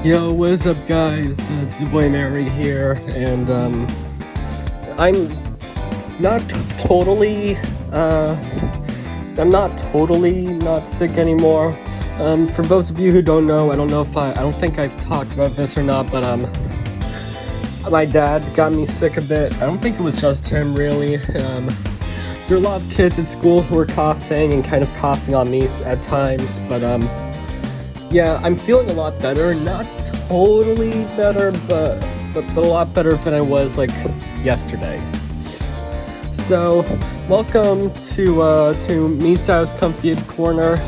Yo, what's up, guys? It's your boy Mary here, and I'm not totally, uh, I'm not totally not sick anymore. For those of you who don't know, I don't think I've talked about this or not, but my dad got me sick a bit. I don't think it was just him, really. There are a lot of kids at school who were coughing and kind of coughing on me at times, but yeah, I'm feeling a lot better. Not totally better, but a lot better than I was like yesterday. So, welcome to Meat's House Comfy Corner.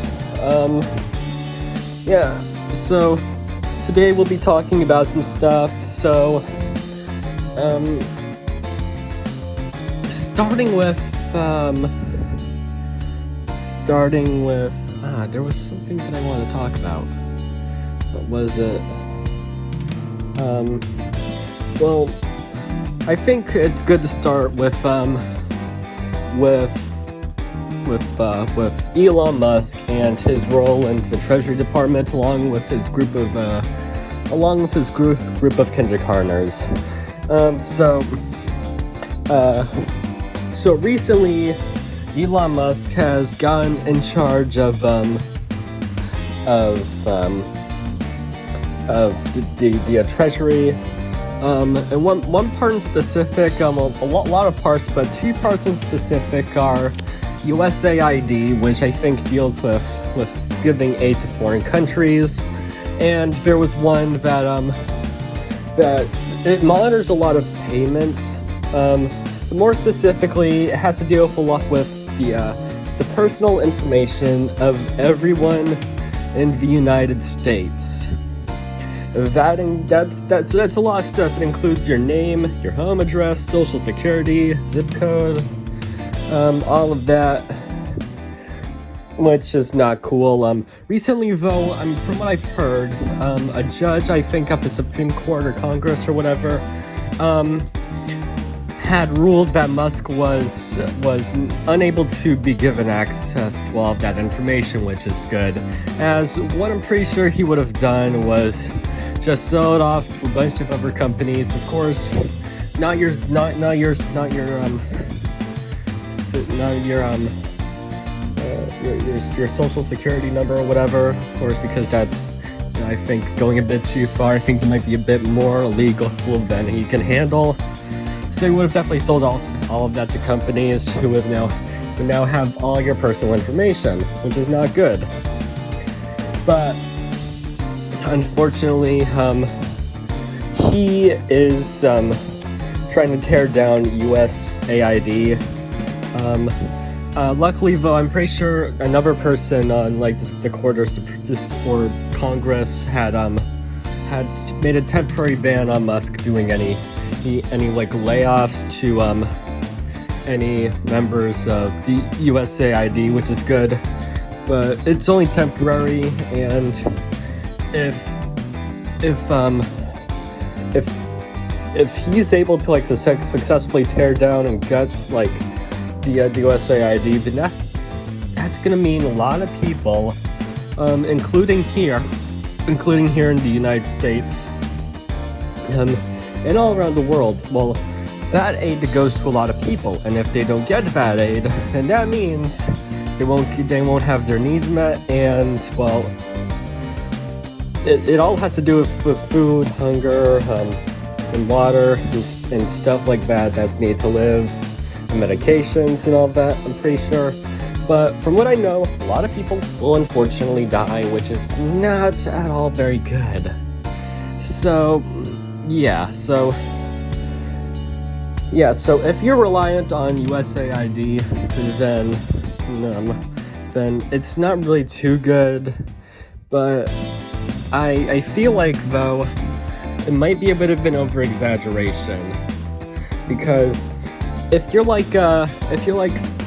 Yeah. So today we'll be talking about some stuff. So, starting with there was something that I wanted to talk about. What was it? Well, I think it's good to start with Elon Musk and his role in the Treasury Department, along with his group of kindergartners. So recently, Elon Musk has gotten in charge of the Treasury, and one part in specific, a lot of parts, but two parts in specific are USAID, which I think deals with giving aid to foreign countries, and there was one that it monitors a lot of payments. More specifically, it has to deal with a lot with the personal information of everyone in the United States. That's a lot of stuff. It includes your name, your home address, social security, zip code, all of that, which is not cool. Recently, though, from what I've heard, a judge, I think, of the Supreme Court or Congress or whatever, had ruled that Musk was unable to be given access to all of that information, which is good. As what I'm pretty sure he would have done was just sell it off to a bunch of other companies. Of course, not your social security number or whatever. Of course, because that's, I think, going a bit too far. I think it might be a bit more illegal than he can handle. So he would have definitely sold all of that to companies who would now have all your personal information, which is not good. But unfortunately, he is trying to tear down USAID. Luckily, though, I'm pretty sure another person on the court or Congress had made a temporary ban on Musk doing any layoffs to any members of the USAID, which is good, but it's only temporary. And if he's able to successfully tear down and gut the USAID, then that's gonna mean a lot of people, including here in the United States, and all around the world. Well, that aid goes to a lot of people, and if they don't get that aid, then that means they won't have their needs met, and well, it all has to do with food, hunger, and water, and stuff like that that's needed to live, and medications and all that, I'm pretty sure. But from what I know, a lot of people will unfortunately die, which is not at all very good. So if you're reliant on USAID, then it's not really too good. But I feel like, though, it might be a bit of an over-exaggeration, because if you're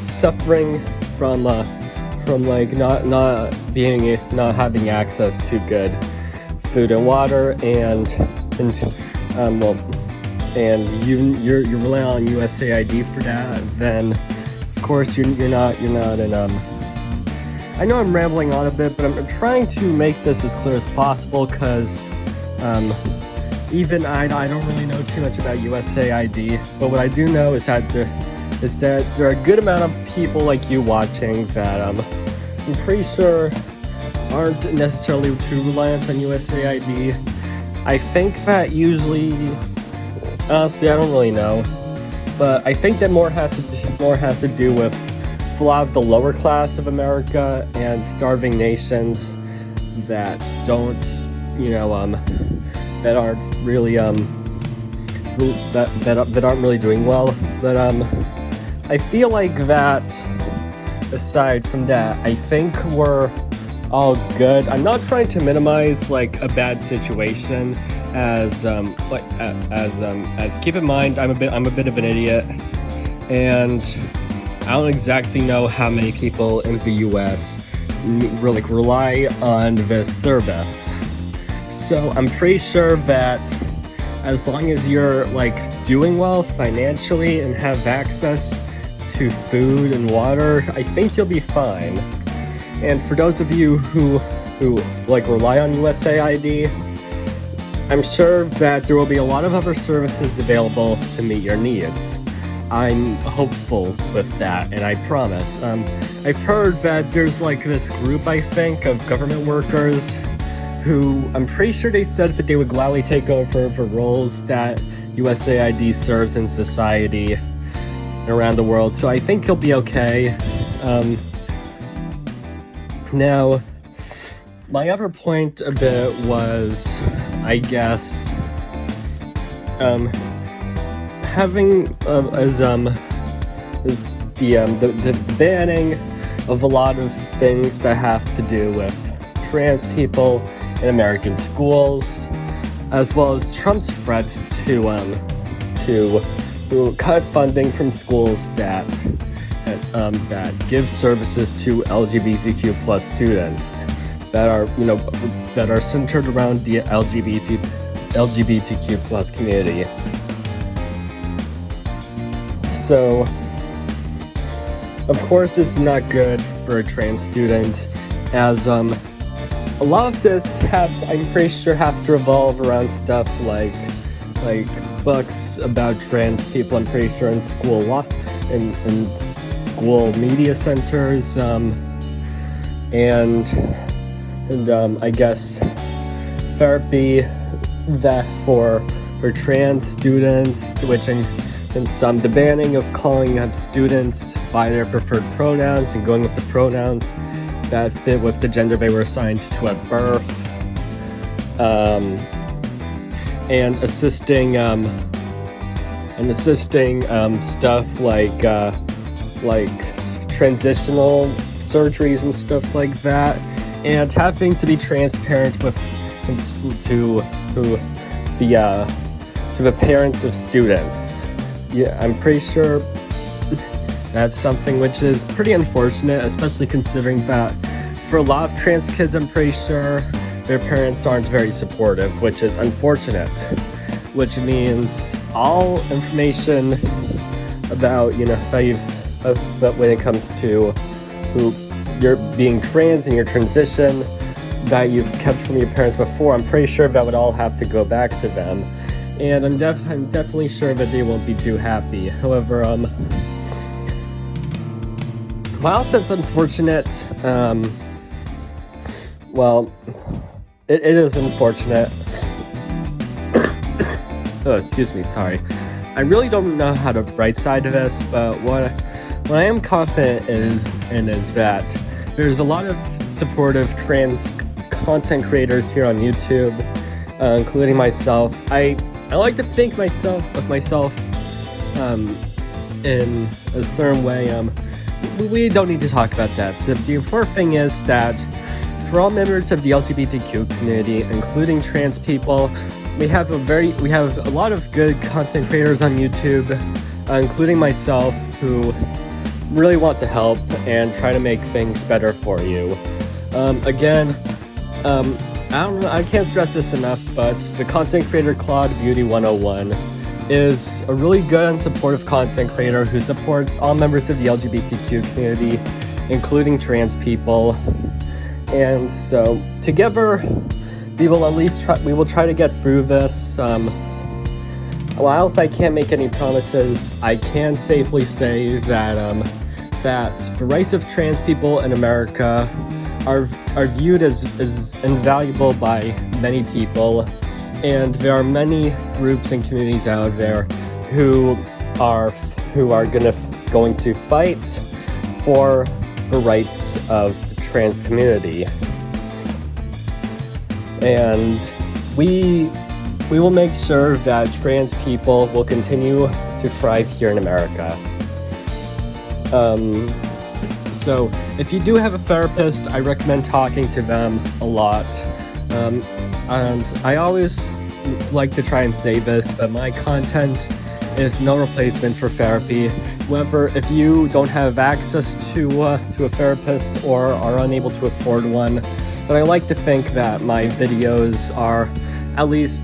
suffering from not having access to good food and water, and you're relying on USAID for that, then of course you're not in I know I'm rambling on a bit, but I'm trying to make this as clear as possible, because Even I don't really know too much about USAID, but what I do know is that there are a good amount of people like you watching that I'm pretty sure aren't necessarily too reliant on USAID. I think that usually, honestly, I don't really know, but I think that more has to do with a lot of the lower class of America and starving nations that don't, that aren't really that aren't really doing well. But I feel like that. Aside from that, I think we're all good. I'm not trying to minimize like a bad situation, as keep in mind I'm a bit of an idiot, and I don't exactly know how many people in the U.S. really rely on this service. So I'm pretty sure that as long as you're like doing well financially and have access to food and water, I think you'll be fine. And for those of you who like rely on USAID, I'm sure that there will be a lot of other services available to meet your needs. I'm hopeful with that, and I promise. I've heard that there's like this group, I think, of government workers who I'm pretty sure they said that they would gladly take over the roles that USAID serves in society around the world, so I think you'll be okay. Now, my other point a bit was, I guess, having the banning of a lot of things that have to do with trans people in American schools, as well as Trump's threats to cut funding from schools that give services to LGBTQ plus students that are centered around the LGBTQ plus community. So, of course, this is not good for a trans student, as a lot of this I'm pretty sure have to revolve around stuff like books about trans people. I'm pretty sure in school school media centers, and I guess therapy that for trans students, which in some the banning of calling up students by their preferred pronouns and going with the pronouns that fit with the gender they were assigned to at birth, and assisting stuff like transitional surgeries and stuff like that, and having to be transparent to the parents of students. Yeah, I'm pretty sure that's something which is pretty unfortunate, especially considering that for a lot of trans kids, I'm pretty sure their parents aren't very supportive, which is unfortunate, which means all information about, but when it comes to who you're being trans and your transition that you've kept from your parents before, I'm pretty sure that would all have to go back to them. And I'm definitely sure that they won't be too happy. However, while that's unfortunate, it is unfortunate. Oh, excuse me, sorry. I really don't know how to bright side to this, but what I am confident in is that there's a lot of supportive trans content creators here on YouTube, including myself. I like to think of myself in a certain way. We don't need to talk about that. The important thing is that for all members of the LGBTQ community, including trans people, we have a lot of good content creators on YouTube, including myself, who really want to help and try to make things better for you. Again, I can't stress this enough, but the Content Creator Claude Beauty 101 is a really good and supportive content creator who supports all members of the LGBTQ community, including trans people. And so together we will at least try. We will try to get through this. Whilst I can't make any promises, I can safely say that that the rights of trans people in America are viewed as invaluable by many people, and there are many groups and communities out there who are going to fight for the rights of the trans community, and we will make sure that trans people will continue to thrive here in America. So if you do have a therapist, I recommend talking to them a lot. And I always like to try and say this, but my content is no replacement for therapy. However, if you don't have access to a therapist or are unable to afford one, then I like to think that my videos are at least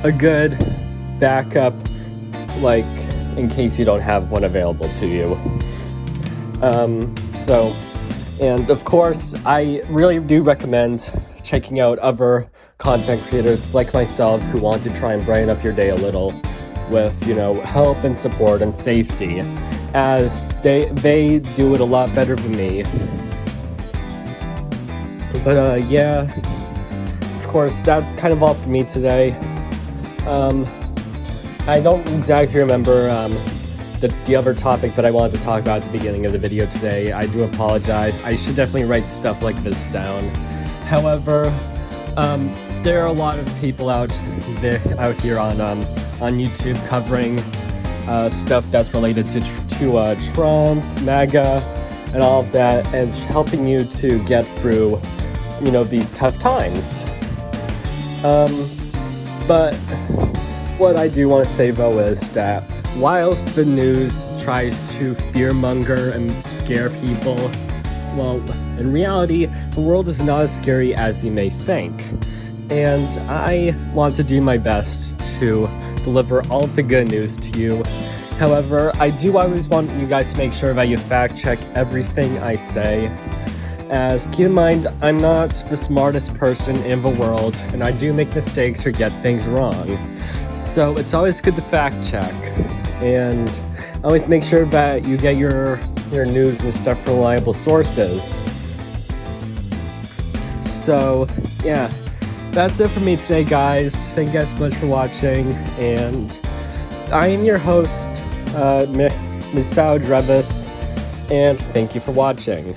a good backup, like in case you don't have one available to you. And of course, I really do recommend checking out other content creators like myself who want to try and brighten up your day a little with, help and support and safety, as they do it a lot better than me. But yeah, of course, that's kind of all for me today. I don't exactly remember the other topic that I wanted to talk about at the beginning of the video today. I do apologize. I should definitely write stuff like this down. However, there are a lot of people out here on YouTube covering stuff that's related to Trump, MAGA, and all of that, and helping you to get through, these tough times. But what I do want to say though is that whilst the news tries to fearmonger and scare people, well, in reality, the world is not as scary as you may think. And I want to do my best to deliver all of the good news to you. However, I do always want you guys to make sure that you fact check everything I say. As keep in mind, I'm not the smartest person in the world, and I do make mistakes or get things wrong. So it's always good to fact check, and always make sure that you get your news and stuff from reliable sources. So yeah, that's it for me today, guys. Thank you guys so much for watching, and I am your host, Misao Drevis, and thank you for watching.